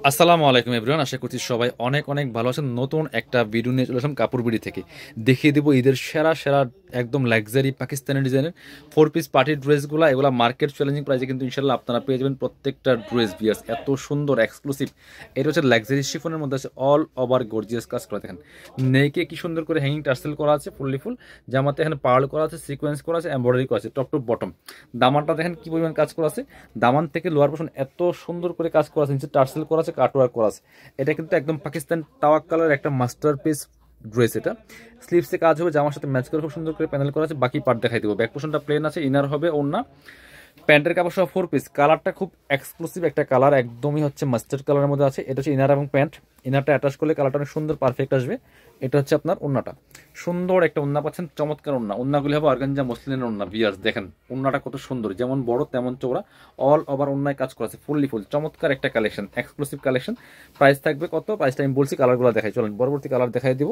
আসসালামু আলাইকুম এভরিওয়ান, আশা করছি সবাই অনেক অনেক ভালো আছেন। নতুন একটা ভিডিও নিয়ে চলে আসলাম কাপড় বিড়ি থেকে। দেখিয়ে দেবো ঈদের সেরা সেরা একদম লাক্সারি পাকিস্তানি ডিজাইনের 4 পিস পার্টি ড্রেসগুলো। এগুলো মার্কেট চ্যালেঞ্জিং প্রাইসে কিন্তু ইনশাল্লাহ আপনারা পেয়ে যাবেন প্রত্যেকটা ড্রেস বিয়ার্স। এত সুন্দর এক্সক্লুসিভ, এটা হচ্ছে লাক্সারি শিফনের মধ্যে আছে, অল ওভার গর্জিয়াস কাজ করা। দেখেন নেকে কি সুন্দর করে হ্যাঙ্গিং টার্সেল করা আছে, ফুললি ফুল জামাতে এখানে পার্ল করা আছে, সিকোয়েন্স করা আছে, এমব্রয়ডারি করা আছে টপ টু বটম। দামানটা দেখেন কি পরিমাণ কাজ করা আছে, দামান থেকে লোয়ার পোর্শন এত সুন্দর করে কাজ করা আছে, নিচে টার্সেল করা আছে, কাটওয়ার্ক করা আছে। এটা কিন্তু একদম পাকিস্তান তাওয়াক্কালের একটা মাস্টারপিস ড্রেস। এটা স্লিভসে কাজ হবে, জামার সাথে ম্যাচ করে খুব সুন্দর করে প্যানেল করা আছে। বাকি পার্ট দেখাই দেবো। ব্যাক পোর্শনটা প্লেন আছে, ইনার হবে ওড়না, প্যান্টের কাপড় সহ 4 পিস। কালারটা খুব এক্সক্লুসিভ একটা কালার, একদমই হচ্ছে মাস্টার্ড কালারের মধ্যে আছে। এটা হচ্ছে ইনার এবং প্যান্ট। ইনারটা অ্যাটাচ করলে কালারটা অনেক সুন্দর পারফেক্ট আসবে। এটা হচ্ছে আপনার ওড়নাটা, সুন্দর একটা ওড়না পাচ্ছেন, চমৎকার ওড়না। ওড়নাগুলি হবে অর্গানজা মসলিনের ওড়না বিয়ার্স। দেখেন ওড়নাটা কত সুন্দর, যেমন বড় তেমন চৌড়া, অল ওভার ওড়নায় কাজ করা আছে, ফুললি ফুল। চমৎকার একটা কালেকশন, এক্সক্লুসিভ কালেকশন। প্রাইস থাকবে কত, প্রাইসটা আমি বলছি, কালারগুলো দেখাই। চলেন পরবর্তী কালার দেখাই দিব।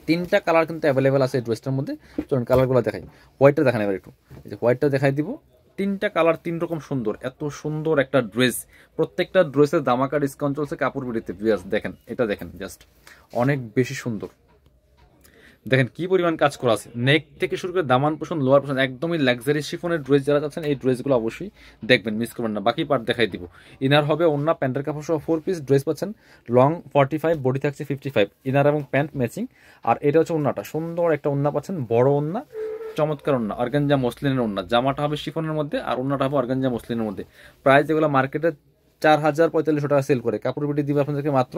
3টা কালার কিন্তু অ্যাভেলেবেল আছে এই ড্রেসটার মধ্যে। চলুন কালারগুলো দেখাই। হোয়াইটটা দেখান এবার একটু, এই যে হোয়াইটটা দেখাই দিব। 3টা কালার 3 রকম সুন্দর, এত সুন্দর একটা ড্রেস। প্রত্যেকটা ড্রেসের দামাকা ডিসকাউন্ট চলছে কাপড় বিড়িতে ভিউয়ার্স। দেখেন এটা দেখেন, জাস্ট অনেক বেশি সুন্দর। দেখেন কি পরিমাণ কাজ করা আছে, নেক থেকে শুরু করে দামান পোষণ, লোয়ার পোষণ, একদমই লাক্সারি শিফনের ড্রেস যারা চাচ্ছেন এই ড্রেসগুলো অবশ্যই দেখবেন, মিস করবেন না। বাকি পার্ট দেখাই দিব। ইনার হবে ওড়না, প্যান্টের কাপড় সহ 4 পিস ড্রেস পাচ্ছেন। লং 45, বডি থাকছে 55, ইনার এবং প্যান্ট ম্যাচিং। আর এটা হচ্ছে ওড়নাটা, সুন্দর একটা ওড়না পাচ্ছেন, বড় ওড়না, চমৎকার ওড়না, অর্গানজা মসলিনের ওড়না। জামাটা হবে শিফনের মধ্যে আর ওড়নাটা হবে অর্গানজা মসলিনের মধ্যে। প্রাইস যেগুলো মার্কেটে 4,045 টাকা সেল করে, কাপড় বিটি দিবে আপনাদেরকে মাত্র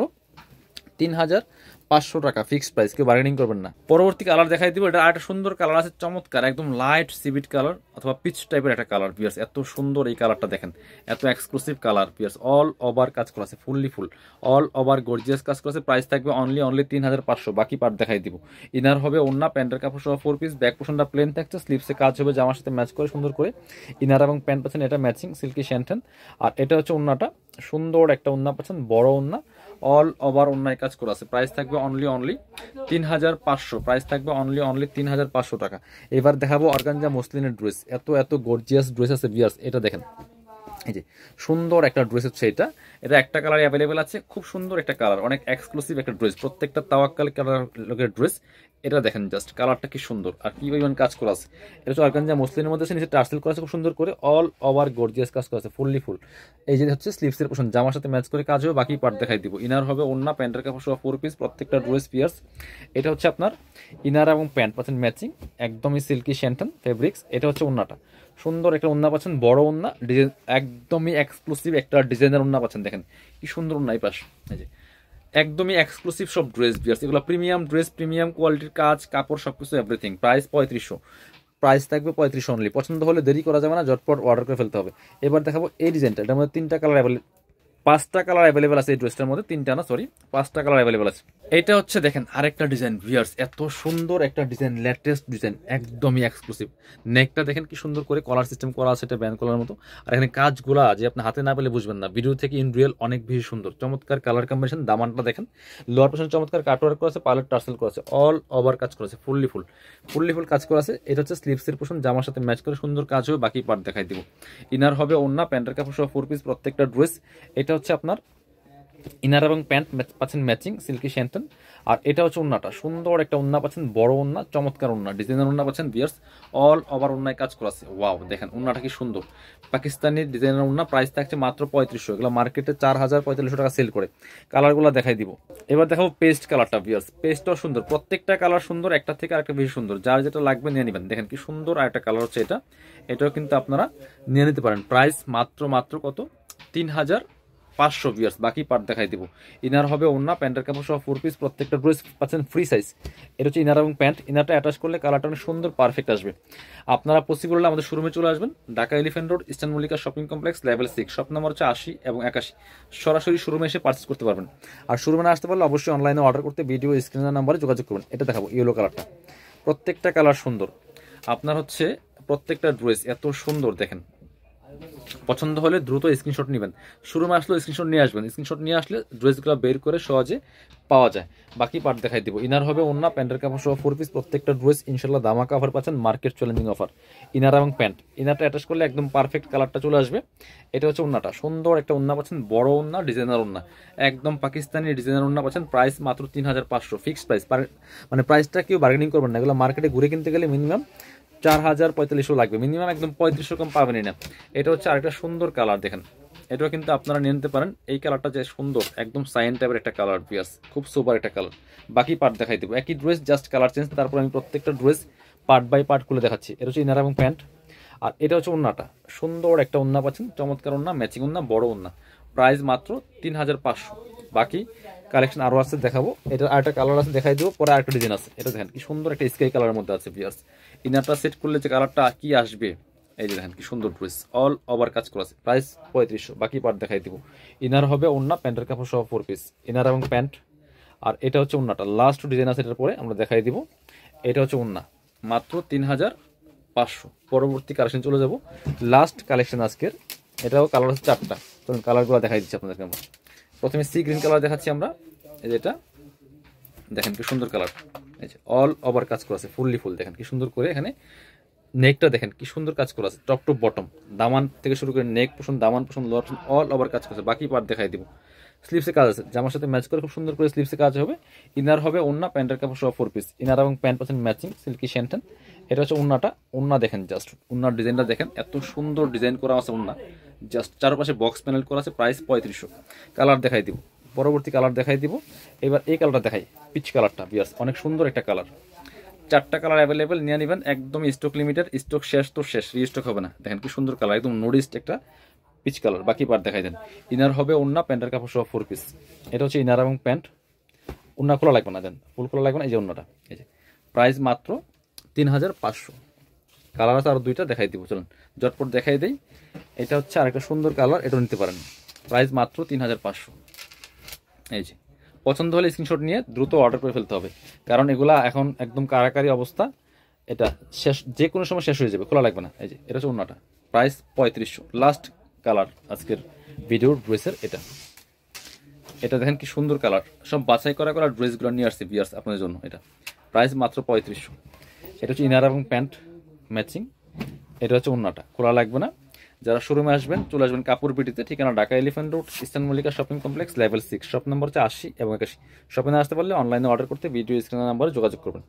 3,500 টাকা ফিক্সড প্রাইস, কেউ বার্গেনিং করবেন না। পরবর্তী কালার দেখাই দিব। এটা আরেকটা সুন্দর কালার আছে, চমৎকার, একদম লাইট সিভিট কালার অথবা পিচ টাইপের একটা কালার পিয়ার্স। এত সুন্দর এই কালারটা দেখেন, এত এক্সক্লুসিভ কালার পিয়ার্স। অল ওভার কাজ করা আছে, ফুললি ফুল, অল ওভার গর্জিয়াস কাজ করা আছে। প্রাইস থাকবে অনলি 3,500। বাকি পার্ট দেখাই দিব। ইনার হবে ওড়না, প্যান্টের কাপড় সহ 4 পিস। ব্যাক পোর্শনটা প্লেন থাকছে, স্লিভসে কাজ হবে, জামার সাথে ম্যাচ করে সুন্দর করে। ইনার এবং প্যান্ট পাচ্ছেন, এটা ম্যাচিং সিল্কি শ্যান্টেন। আর এটা হচ্ছে ওড়নাটা, সুন্দর একটা ওড়না পাচ্ছেন, বড় ওড়না, অল ওভার অন্যায় কাজ করা আছে। প্রাইস থাকবে অনলি 3,500। প্রাইস থাকবে অনলি 3,500 টাকা। এবার দেখাবো অর্গানজা মসলিনের ড্রেস। এত এত গর্জিয়াস ড্রেস আছে ভিউয়ার্স। এটা দেখেন, এই যে সুন্দর একটা ড্রেস হচ্ছে এটা। এটা একটা কালার অ্যাভেলেবেল আছে, খুব সুন্দর একটা কালার, অনেক এক্সক্লুসিভ একটা ড্রেস, প্রত্যেকটা তাওয়াক্কাল কালার লোকের ড্রেস। এটা দেখেন জাস্ট কালারটা কি সুন্দর আর কি পরিমাণ কাজ করা আছে। এটা হচ্ছে অর্গানজা মসলিনের মধ্যে আছে, নিচে টার্সেল করা আছে খুব সুন্দর করে, অল ওভার গর্জিয়াস কাজ করা আছে, ফুললি ফুল। এই যে হচ্ছে স্লিভসের পোর্শন, জামার সাথে ম্যাচ করে কাজ হবে। বাকি পার্ট দেখাই দিব। ইনার হবে ওড়না, প্যান্টের কাপড় সহ 4 পিস, প্রত্যেকটা ড্রেস পিয়ার্স। এটা হচ্ছে আপনার ইনার এবং প্যান্ট পাচ্ছেন ম্যাচিং, একদমই সিল্কি শ্যান্টন ফেব্রিক্স। এটা হচ্ছে ওড়নাটা, সুন্দর একটা ওড়না পাচ্ছেন, বড় ওড়না, ডিজাইন একদমই এক্সক্লুসিভ একটা ডিজাইনের ওড়না পাচ্ছেন। দেখেন কি সুন্দর ওড়না, এই পাশ, এই যে একদমই এক্সক্লুসিভ সব ড্রেস বিয়ার্স। এগুলো প্রিমিয়াম ড্রেস, প্রিমিয়াম কোয়ালিটির কাজ, কাপড় সবকিছু এভরিথিং। প্রাইস 3500। প্রাইস থাকবে 3500 অনলি। পছন্দ হলে দেরি করা যাবে না, ঝটপট অর্ডার করে ফেলতে হবে। এবার দেখাবো এই ডিজাইনটা। এটার মধ্যে 3টা কালার অ্যাভেলেবল, 5টা কালার অ্যাভেলেবেল আছে এই ড্রেসটার মধ্যে। 3টা না, সরি, 5টা কালার অ্যাভেলেবেল আছে। এটা হচ্ছে দেখেন আরেকটা ডিজাইন ভিউয়ার্স, এত সুন্দর একটা ডিজাইন, লেটেস্ট ডিজাইন, একদমই এক্সক্লুসিভ। নেকটা দেখেন কি সুন্দর করে কলার সিস্টেম করা আছে, এটা ব্যান্ড কলার মতো। আর এখানে কাজগুলা যে আপনি হাতে না পেলে বুঝবেন না, ভিডিও থেকে ইন রিয়েল অনেক বেশি সুন্দর। চমৎকার কালার কম্বিনেশন। দামানটা দেখেন, লোয়ার পোর্শন চমৎকার কাটওয়ার্ক করা আছে, পার্লার টার্সেল করা আছে, অল ওভার কাজ করা আছে, ফুললি ফুল, ফুললি ফুল কাজ করা আছে। এটা হচ্ছে স্লিভসের পোর্শন, জামার সাথে ম্যাচ করে সুন্দর কাজ হবে। বাকি পার্ট দেখাই দিব। ইনার হবে ওড়না, প্যান্টের কাপড় সহ 4 পিস, প্রত্যেকটা ড্রেস। এটা হচ্ছে আপনার ইনার এবং প্যান্ট পাচ্ছেন ম্যাচিং সিল্কি শ্যান্টন। আর এটা হচ্ছে ওড়নাটা, সুন্দর একটা ওড়না পাচ্ছেন, বড় ওড়না, চমৎকার ওড়না, ডিজাইনার ওড়না পাচ্ছেন বিয়ার্স। অল ওভার ওড়নায় কাজ করা আছে। ওয়াও, দেখেন ওড়নাটা কি সুন্দর, পাকিস্তানি ডিজাইনার ওড়না। প্রাইস থাকছে মাত্র 3500। এগুলো মার্কেটে 4,045 টাকা সেল করে। কালারগুলো দেখাই দিব। এবার দেখাবো পেস্ট কালারটা বিয়ার্স। পেস্টটাও সুন্দর, প্রত্যেকটা কালার সুন্দর, একটা থেকে আরেকটা বেশি সুন্দর। যার যেটা লাগবে নিয়ে নেবেন। দেখেন কি সুন্দর। আর একটা কালার হচ্ছে এটা, এটাও কিন্তু আপনারা নিয়ে নিতে পারেন। প্রাইস মাত্র কত, 3,500 ভিউয়ার্স। বাকি পার্ট দেখাই দিব। ইনার হবে ওড়না, প্যান্টের কাপড় সহ 4 পিস, প্রত্যেকটা ড্রেস পাচ্ছেন ফ্রি সাইজ। এটা হচ্ছে ইনার এবং প্যান্ট। ইনারটা অ্যাটাচ করলে কালারটা অনেক সুন্দর পারফেক্ট আসবে। আপনারা পসিবল হলে আমাদের শোরুমে চলে আসবেন, Dhaka elephant road, eastern Mallika shopping complex, level 6, shop number হচ্ছে 80 এবং 81। সরাসরি শোরুমে এসে পার্চেস করতে পারবেন। আর শোরুমে না আসতে পারলে অবশ্যই অনলাইনে অর্ডার করতে ভিডিও স্ক্রিনের নাম্বারে যোগাযোগ করবেন। এটা দেখাবো ইয়েলো কালারটা, প্রত্যেকটা কালার সুন্দর। আপনার হচ্ছে প্রত্যেকটা ড্রেস এত সুন্দর, দেখেন পছন্দ হলে দ্রুত স্ক্রিনশট নেবেন, শোরুমে আসলেও স্ক্রিনশট নিয়ে আসবেন, স্ক্রিনশট নিয়ে আসলে ড্রেসগুলো বের করে সহজে পাওয়া যায়। বাকি পার্ট দেখাই দিব। ইনার হবে ওন্না, প্যান্টের কাপড় সহ 4 পিস, প্রত্যেকটা ড্রেস ইনশাল্লাহ দামাকা অফার পাচ্ছেন, মার্কেট চ্যালেঞ্জিং অফার। ইনার এবং প্যান্ট, ইনারটা অ্যাটাচ করলে একদম পারফেক্ট কালারটা চলে আসবে। এটা হচ্ছে ওন্নাটা, সুন্দর একটা ওন্না পাচ্ছেন, বড় ওন্না, ডিজাইনার ওন্না, একদম পাকিস্তানি ডিজাইনার ওন্না পাচ্ছেন। প্রাইস মাত্র 3500, ফিক্সড প্রাইস, মানে প্রাইসটা কেউ বার্গেনিং করবেন না। এগুলো মার্কেটে ঘুরে কিনতে গেলে মিনিমাম 4045 লাগবে, মিনিমাম একদম 3500 কম পাবেনই না। এটা হচ্ছে আরেকটা সুন্দর কালার দেখেন, এটাও কিন্তু আপনারা নিয়ে নিতে পারেন। এই কালারটা যে সুন্দর, একদম সাইন টাইপের একটা কালার পিয়াস, খুব সুপার একটা কালার। বাকি পার্ট দেখাই দেবো, একই ড্রেস জাস্ট কালার চেঞ্জ, তারপর আমি প্রত্যেকটা ড্রেস পার্ট বাই পার্ট খুলে দেখাচ্ছি। এটা হচ্ছে ইনার এবং প্যান্ট, আর এটা হচ্ছে ওন্নাটা, সুন্দর একটা ওন্না পাচ্ছেন, চমৎকার ওন্না, ম্যাচিং ওন্না, বড় ওন্না। প্রাইস মাত্র 3500। বাকি কালেকশন আরও আছে, দেখাবো। এটা আরেকটা কালার আছে, দেখাই দেবো, পরে আরেকটা ডিজাইন আছে। এটা দেখেন কি সুন্দর একটা স্কাই কালারের মধ্যে আছে পিয়াস। ইনারটা সেট করলে যে কালারটা কি আসবে, এই যে দেখেন কি সুন্দর ড্রেস, অল ওভার কাজ করা আছে। প্রাইস 3500। বাকি পার্ট দেখাই দিব। ইনার হবে ওন্না, প্যান্টের কাপড় সহ 4 পিস, ইনার এবং প্যান্ট। আর এটা হচ্ছে ওন্নাটা, লাস্ট ডিজাইন আছে, এটার পরে আমরা দেখাই দিব। এটা হচ্ছে ওন্না, মাত্র 3500। পরবর্তী কালেকশন চলে যাব, লাস্ট কালেকশন আজকের। এটাও কালার হচ্ছে 4টা, চলুন কালারগুলো দেখাই দিচ্ছি আপনাদেরকে আমরা। প্রথমে সি গ্রিন কালার দেখাচ্ছি আমরা, এই যে এটা দেখেন কি সুন্দর কালার, এই যে অল ওভার কাজ করা আছে, ফুললি ফুল, দেখেন কি সুন্দর করে। এখানে নেকটা দেখেন কি সুন্দর কাজ করা আছে, টপ টু বটম, দামান থেকে শুরু করে নেক পোষণ, দামান পোষণ, লোয়ার পোষণ, অল ওভার কাজ করেছে। বাকি পার্ট দেখাই দিব। স্লিভসে কাজ আছে, জামার সাথে ম্যাচ করে খুব সুন্দর করে স্লিভসে কাজ হবে। ইনার হবে ওন্না, প্যান্টের কাপড় সহ 4 পিস, ইনার এবং প্যান্ট পাচ্ছেন ম্যাচিং সিল্কি শ্যান্টেন। এটা হচ্ছে ওন্নাটা, ওন্না দেখেন জাস্ট, ওন্নার ডিজাইনটা দেখেন, এত সুন্দর ডিজাইন করা আছে ওন্না, জাস্ট চারপাশে বক্স প্যানেল করা আছে। প্রাইস 3500। কালার দেখাই দিব, পরবর্তী কালার দেখাই দিব। এবার এই কালারটা দেখাই, পিচ কালারটা বিয়াস, অনেক সুন্দর একটা কালার। 4টা কালার অ্যাভেলেবেল, নিয়ে নেবেন, একদম স্টক লিমিটেড, স্টক শেষ তো শেষ, রিস্টক হবে না। দেখেন কি সুন্দর কালার, একদম নোডিস্ট একটা পিচ কালার। বাকি পার্ট দেখাই দেন। ইনার হবে ওন্না, প্যান্টের কাপড় সহ 4 পিস। এটা হচ্ছে ইনার এবং প্যান্ট, ওন্না খোলা লাগবে না, দেন ফুল খোলা লাগবে না, এই যে ওন্নাটা, এই যে। প্রাইস মাত্র 3500। কালার আছে আর 2টা, দেখাই দিব, চলুন জটপট দেখাই দেই। এটা হচ্ছে আরেকটা সুন্দর কালার, এটাও নিতে পারেন। প্রাইস মাত্র 3500। এই যে, পছন্দ হলে স্ক্রিনশট নিয়ে দ্রুত অর্ডার করে ফেলতে হবে, কারণ এগুলা এখন একদম কারাকারি অবস্থা, এটা শেষ, যে কোনো সময় শেষ হয়ে যাবে, খোলা লাগবে না। এই যে এটা হচ্ছে ওন্নাটা, প্রাইস 3500। লাস্ট কালার আজকের ভিডিওর ড্রেসের এটা, এটা দেখেন কি সুন্দর কালার, সব বাছাই করা করা ড্রেসগুলো নিয়ে আসছে বিয়ার্স আপনাদের জন্য। এটা প্রাইস মাত্র 3500। এটা হচ্ছে ইনার এবং প্যান্ট ম্যাচিং। এটা হচ্ছে ওন্নাটা, খোলা লাগবে না। যারা শোরুমে আসবেন, চলে আসবেন কাপুর বিটিতে, ঠিকানা Dhaka elephant road, eastern Mallika shopping complex, level 6, shop number হচ্ছে 80 এবং 81। শপিংয়ে আসতে পারলে অনলাইনে অর্ডার করতে ভিডিও স্ক্রিনের নাম্বারে যোগাযোগ করবেন।